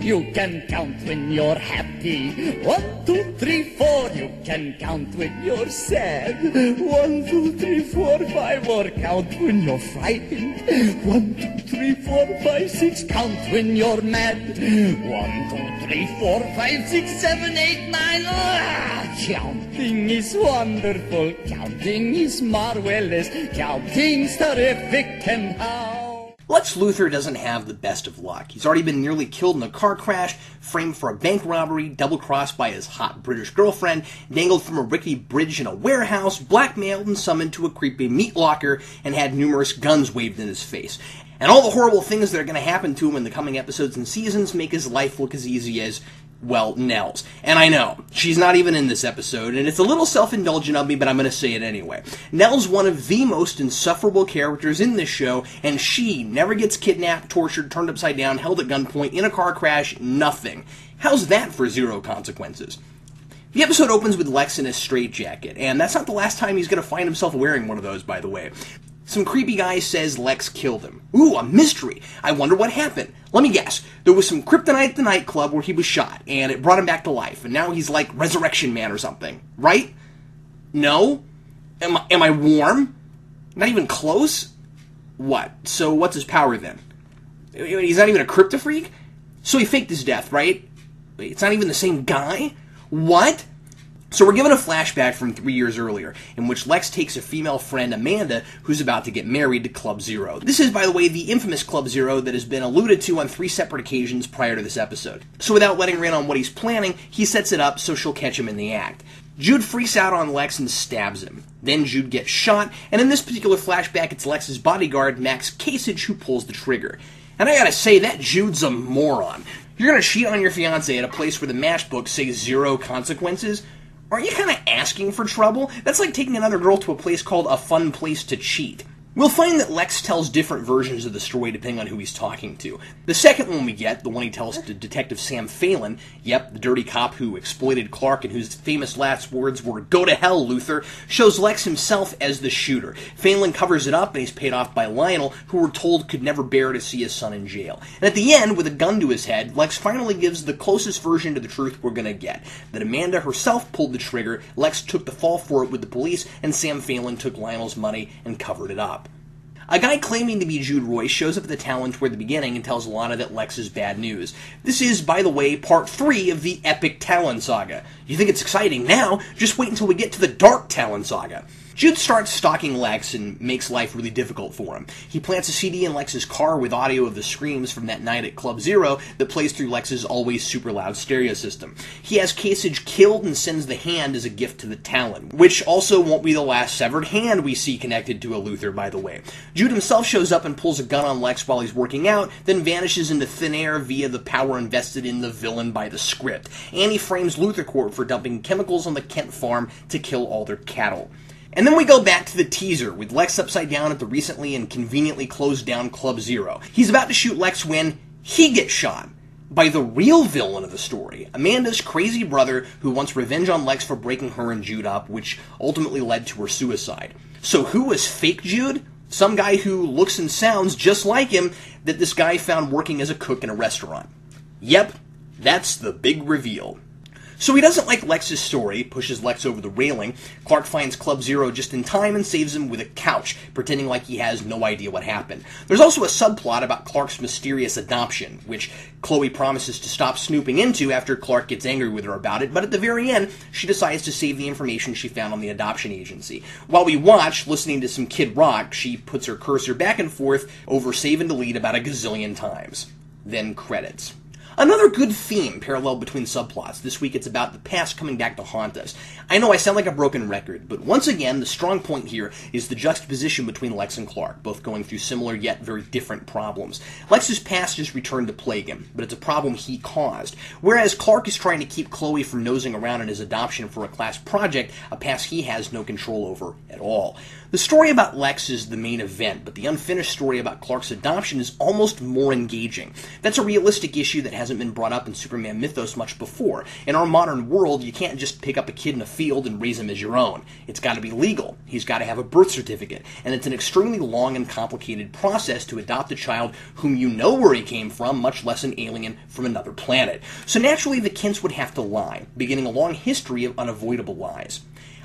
You can count when you're happy. 1, 2, 3, 4. You can count when you're sad. 1, 2, 3, 4, 5. Or count when you're frightened. 1, 2, 3, 4, 5, 6. Count when you're mad. 1, 2, 3, 4, 5, 6, 7, 8, 9. Counting is wonderful. Counting is marvelous. Counting's terrific. And how? Lex Luthor doesn't have the best of luck. He's already been nearly killed in a car crash, framed for a bank robbery, double-crossed by his hot British girlfriend, dangled from a rickety bridge in a warehouse, blackmailed and summoned to a creepy meat locker, and had numerous guns waved in his face. And all the horrible things that are going to happen to him in the coming episodes and seasons make his life look as easy as, well, Nell's. And I know, she's not even in this episode, and it's a little self-indulgent of me, but I'm going to say it anyway. Nell's one of the most insufferable characters in this show, and she never gets kidnapped, tortured, turned upside down, held at gunpoint, in a car crash, nothing. How's that for zero consequences? The episode opens with Lex in a straitjacket, and that's not the last time he's going to find himself wearing one of those, by the way. Some creepy guy says Lex killed him. Ooh, a mystery. I wonder what happened. Let me guess. There was some kryptonite at the nightclub where he was shot, and it brought him back to life, and now he's like Resurrection Man or something. Right? No? Am I warm? Not even close? What? So what's his power then? He's not even a Kryptofreak? So he faked his death, right? It's not even the same guy? What? So we're given a flashback from 3 years earlier, in which Lex takes a female friend, Amanda, who's about to get married to Club Zero. This is, by the way, the infamous Club Zero that has been alluded to on 3 separate occasions prior to this episode. So without letting her in on what he's planning, he sets it up so she'll catch him in the act. Jude freaks out on Lex and stabs him. Then Jude gets shot, and in this particular flashback, it's Lex's bodyguard, Max Kasich, who pulls the trigger. And I gotta say, that Jude's a moron. You're gonna cheat on your fiancé at a place where the matchbook says 0 consequences? Aren't you kind of asking for trouble? That's like taking another girl to a place called A Fun Place to Cheat. We'll find that Lex tells different versions of the story depending on who he's talking to. The second one we get, the one he tells to Detective Sam Phelan, yep, the dirty cop who exploited Clark and whose famous last words were, "Go to hell, Luthor," shows Lex himself as the shooter. Phelan covers it up and he's paid off by Lionel, who we're told could never bear to see his son in jail. And at the end, with a gun to his head, Lex finally gives the closest version to the truth we're gonna get. That Amanda herself pulled the trigger, Lex took the fall for it with the police, and Sam Phelan took Lionel's money and covered it up. A guy claiming to be Jude Royce shows up at the Talon toward the beginning and tells Lana that Lex is bad news. This is, by the way, part 3 of the epic Talon saga. You think it's exciting now? Just wait until we get to the dark Talon saga. Jude starts stalking Lex and makes life really difficult for him. He plants a CD in Lex's car with audio of the screams from that night at Club Zero that plays through Lex's always super loud stereo system. He has Kasich killed and sends the hand as a gift to the Talon, which also won't be the last severed hand we see connected to a Luthor, by the way. Jude himself shows up and pulls a gun on Lex while he's working out, then vanishes into thin air via the power invested in the villain by the script. And he frames Luthor Corp for dumping chemicals on the Kent farm to kill all their cattle. And then we go back to the teaser, with Lex upside down at the recently and conveniently closed down Club Zero. He's about to shoot Lex when he gets shot by the real villain of the story, Amanda's crazy brother, who wants revenge on Lex for breaking her and Jude up, which ultimately led to her suicide. So who was fake Jude? Some guy who looks and sounds just like him that this guy found working as a cook in a restaurant. Yep, that's the big reveal. So he doesn't like Lex's story, pushes Lex over the railing. Clark finds Club Zero just in time and saves him with a couch, pretending like he has no idea what happened. There's also a subplot about Clark's mysterious adoption, which Chloe promises to stop snooping into after Clark gets angry with her about it, but at the very end, she decides to save the information she found on the adoption agency. While we watch, listening to some Kid Rock, she puts her cursor back and forth over save and delete about a gazillion times. Then credits. Another good theme parallel between subplots. This week it's about the past coming back to haunt us. I know I sound like a broken record, but once again, the strong point here is the juxtaposition between Lex and Clark, both going through similar yet very different problems. Lex's past has returned to plague him, but it's a problem he caused. Whereas Clark is trying to keep Chloe from nosing around in his adoption for a class project, a past he has no control over at all. The story about Lex is the main event, but the unfinished story about Clark's adoption is almost more engaging. That's a realistic issue that hasn't been brought up in Superman mythos much before. In our modern world, you can't just pick up a kid in a field and raise him as your own. It's got to be legal. He's got to have a birth certificate. And it's an extremely long and complicated process to adopt a child whom you know where he came from, much less an alien from another planet. So naturally, the Kents would have to lie, beginning a long history of unavoidable lies.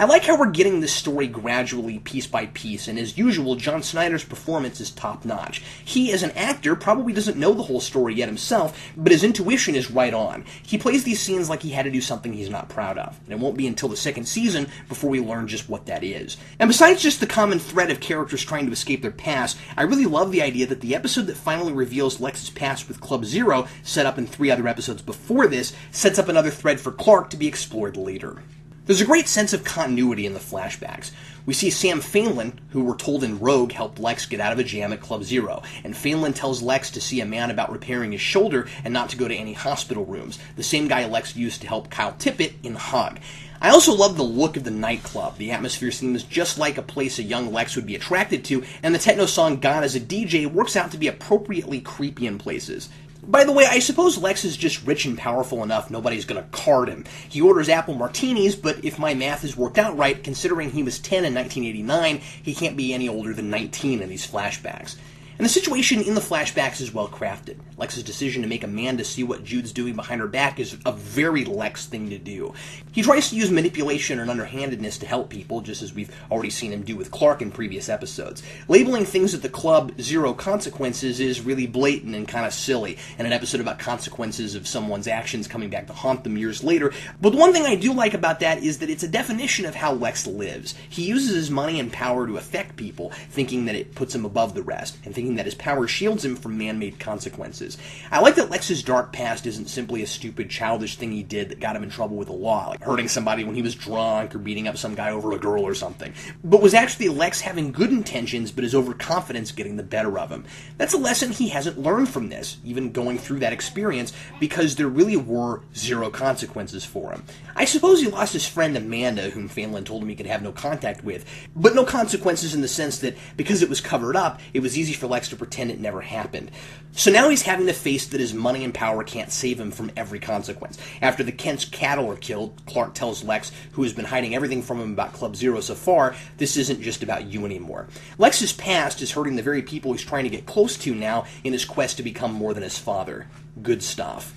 I like how we're getting this story gradually, piece by piece, and as usual, John Snyder's performance is top-notch. He, as an actor, probably doesn't know the whole story yet himself, but his intuition is right on. He plays these scenes like he had to do something he's not proud of, and it won't be until the second season before we learn just what that is. And besides just the common thread of characters trying to escape their past, I really love the idea that the episode that finally reveals Lex's past with Club Zero, set up in 3 other episodes before this, sets up another thread for Clark to be explored later. There's a great sense of continuity in the flashbacks. We see Sam Phelan, who we're told in Rogue helped Lex get out of a jam at Club Zero, and Phelan tells Lex to see a man about repairing his shoulder and not to go to any hospital rooms, the same guy Lex used to help Kyle Tippett in Hug. I also love the look of the nightclub. The atmosphere seems just like a place a young Lex would be attracted to, and the techno song God as a DJ works out to be appropriately creepy in places. By the way, I suppose Lex is just rich and powerful enough nobody's gonna card him. He orders apple martinis, but if my math has worked out right, considering he was 10 in 1989, he can't be any older than 19 in these flashbacks. And the situation in the flashbacks is well crafted. Lex's decision to make Amanda see what Jude's doing behind her back is a very Lex thing to do. He tries to use manipulation and underhandedness to help people, just as we've already seen him do with Clark in previous episodes. Labeling things at the club zero consequences is really blatant and kind of silly, and an episode about consequences of someone's actions coming back to haunt them years later. But the one thing I do like about that is that it's a definition of how Lex lives. He uses his money and power to affect people, thinking that it puts him above the rest, and thinking that his power shields him from man-made consequences. I like that Lex's dark past isn't simply a stupid, childish thing he did that got him in trouble with the law, like hurting somebody when he was drunk or beating up some guy over a girl or something, but was actually Lex having good intentions but his overconfidence getting the better of him. That's a lesson he hasn't learned from this, even going through that experience, because there really were zero consequences for him. I suppose he lost his friend Amanda, whom Phelan told him he could have no contact with, but no consequences in the sense that because it was covered up, it was easy for Lex to pretend it never happened. So now he's having to face that his money and power can't save him from every consequence. After the Kent's cattle are killed, Clark tells Lex, who has been hiding everything from him about Club Zero so far, this isn't just about you anymore. Lex's past is hurting the very people he's trying to get close to now in his quest to become more than his father. Good stuff.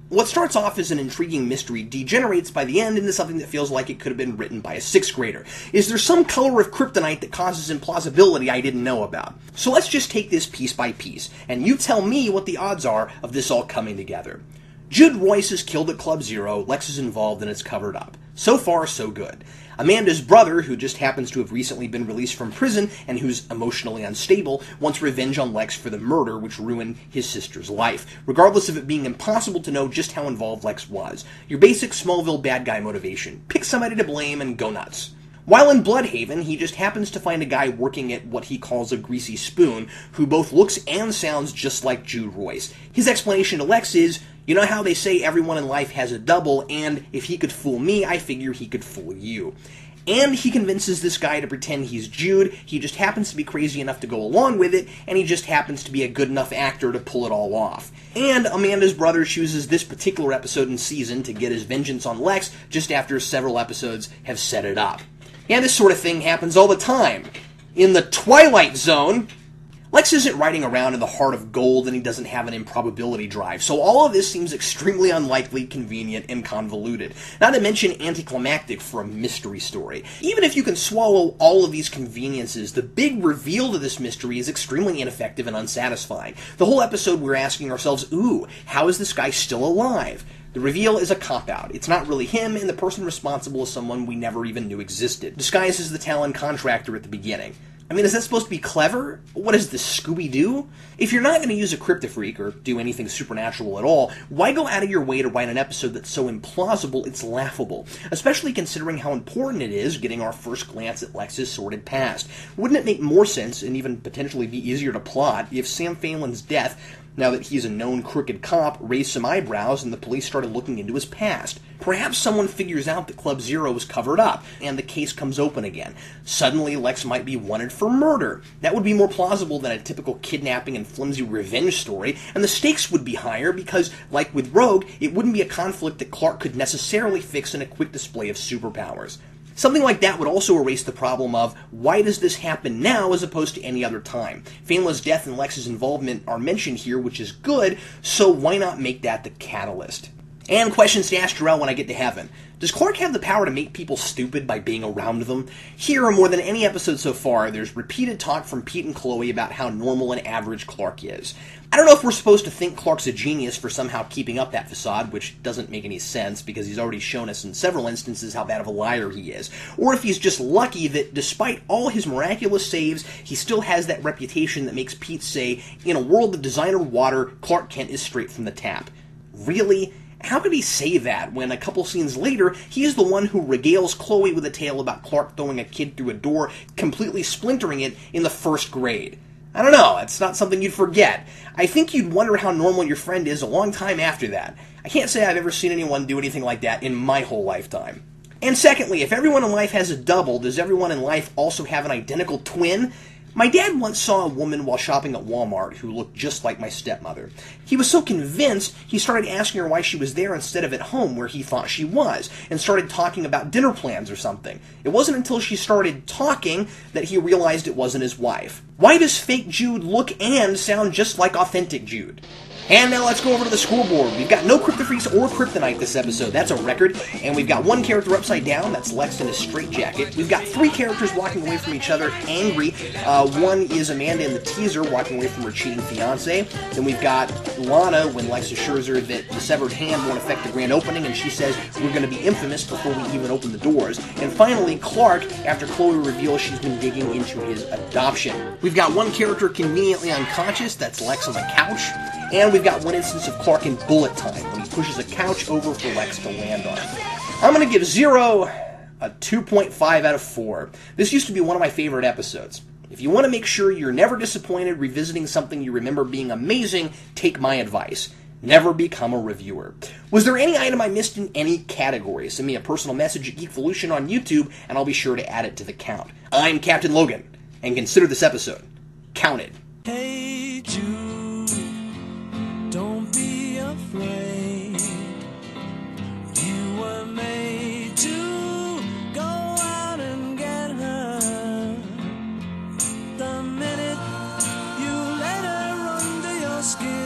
What starts off as an intriguing mystery degenerates by the end into something that feels like it could have been written by a 6th grader. Is there some color of kryptonite that causes implausibility I didn't know about? So let's just take this piece by piece, and you tell me what the odds are of this all coming together. Jude Royce is killed at Club Zero, Lex is involved, and it's covered up. So far, so good. Amanda's brother, who just happens to have recently been released from prison and who's emotionally unstable, wants revenge on Lex for the murder which ruined his sister's life, regardless of it being impossible to know just how involved Lex was. Your basic Smallville bad guy motivation. Pick somebody to blame and go nuts. While in Bloodhaven, he just happens to find a guy working at what he calls a greasy spoon, who both looks and sounds just like Jude Royce. His explanation to Lex is, you know how they say everyone in life has a double, and if he could fool me, I figure he could fool you. And he convinces this guy to pretend he's Jude, he just happens to be crazy enough to go along with it, and he just happens to be a good enough actor to pull it all off. And Amanda's brother chooses this particular episode and season to get his vengeance on Lex just after several episodes have set it up. Yeah, this sort of thing happens all the time. In the Twilight Zone, Lex isn't riding around in the heart of gold and he doesn't have an improbability drive, so all of this seems extremely unlikely, convenient, and convoluted. Not to mention anticlimactic for a mystery story. Even if you can swallow all of these conveniences, the big reveal to this mystery is extremely ineffective and unsatisfying. The whole episode we're asking ourselves, ooh, how is this guy still alive? The reveal is a cop-out. It's not really him, and the person responsible is someone we never even knew existed, disguised as the Talon contractor at the beginning. I mean, is that supposed to be clever? What is this, Scooby-Doo? If you're not going to use a Kryptofreak or do anything supernatural at all, why go out of your way to write an episode that's so implausible it's laughable? Especially considering how important it is getting our first glance at Lex's sordid past. Wouldn't it make more sense, and even potentially be easier to plot, if Sam Phelan's death now that he's a known crooked cop, raised some eyebrows and the police started looking into his past. Perhaps someone figures out that Club Zero was covered up, and the case comes open again. Suddenly, Lex might be wanted for murder. That would be more plausible than a typical kidnapping and flimsy revenge story, and the stakes would be higher because, like with Rogue, it wouldn't be a conflict that Clark could necessarily fix in a quick display of superpowers. Something like that would also erase the problem of, why does this happen now as opposed to any other time? Fenla's death and Lex's involvement are mentioned here, which is good, so why not make that the catalyst? And questions to ask Jarrell when I get to heaven. Does Clark have the power to make people stupid by being around them? Here, more than any episode so far, there's repeated talk from Pete and Chloe about how normal and average Clark is. I don't know if we're supposed to think Clark's a genius for somehow keeping up that facade, which doesn't make any sense because he's already shown us in several instances how bad of a liar he is, or if he's just lucky that despite all his miraculous saves, he still has that reputation that makes Pete say, in a world of designer water, Clark Kent is straight from the tap. Really? How could he say that when a couple scenes later, he is the one who regales Chloe with a tale about Clark throwing a kid through a door, completely splintering it in the first grade? I don't know, it's not something you'd forget. I think you'd wonder how normal your friend is a long time after that. I can't say I've ever seen anyone do anything like that in my whole lifetime. And secondly, if everyone in life has a double, does everyone in life also have an identical twin? My dad once saw a woman while shopping at Walmart who looked just like my stepmother. He was so convinced, he started asking her why she was there instead of at home where he thought she was, and started talking about dinner plans or something. It wasn't until she started talking that he realized it wasn't his wife. Why does fake Jude look and sound just like authentic Jude? And now let's go over to the scoreboard. We've got no Kryptofreaks or Kryptonite this episode. That's a record. And we've got one character upside down. That's Lex in his straitjacket. We've got 3 characters walking away from each other angry. One is Amanda in the teaser walking away from her cheating fiancé. Then we've got Lana when Lex assures her that the severed hand won't affect the grand opening, and she says we're going to be infamous before we even open the doors. And finally, Clark, after Chloe reveals she's been digging into his adoption. We've got one character conveniently unconscious. That's Lex on the couch. And we've got one instance of Clark in bullet time, when he pushes a couch over for Lex to land on. I'm going to give Zero a 2.5 out of 4. This used to be one of my favorite episodes. If you want to make sure you're never disappointed revisiting something you remember being amazing, take my advice. Never become a reviewer. Was there any item I missed in any category? Send me a personal message at Geekvolution on YouTube, and I'll be sure to add it to the count. I'm Captain Logan, and consider this episode counted. Hey Jude, don't be afraid. You were made to go out and get her. The minute you let her under your skin,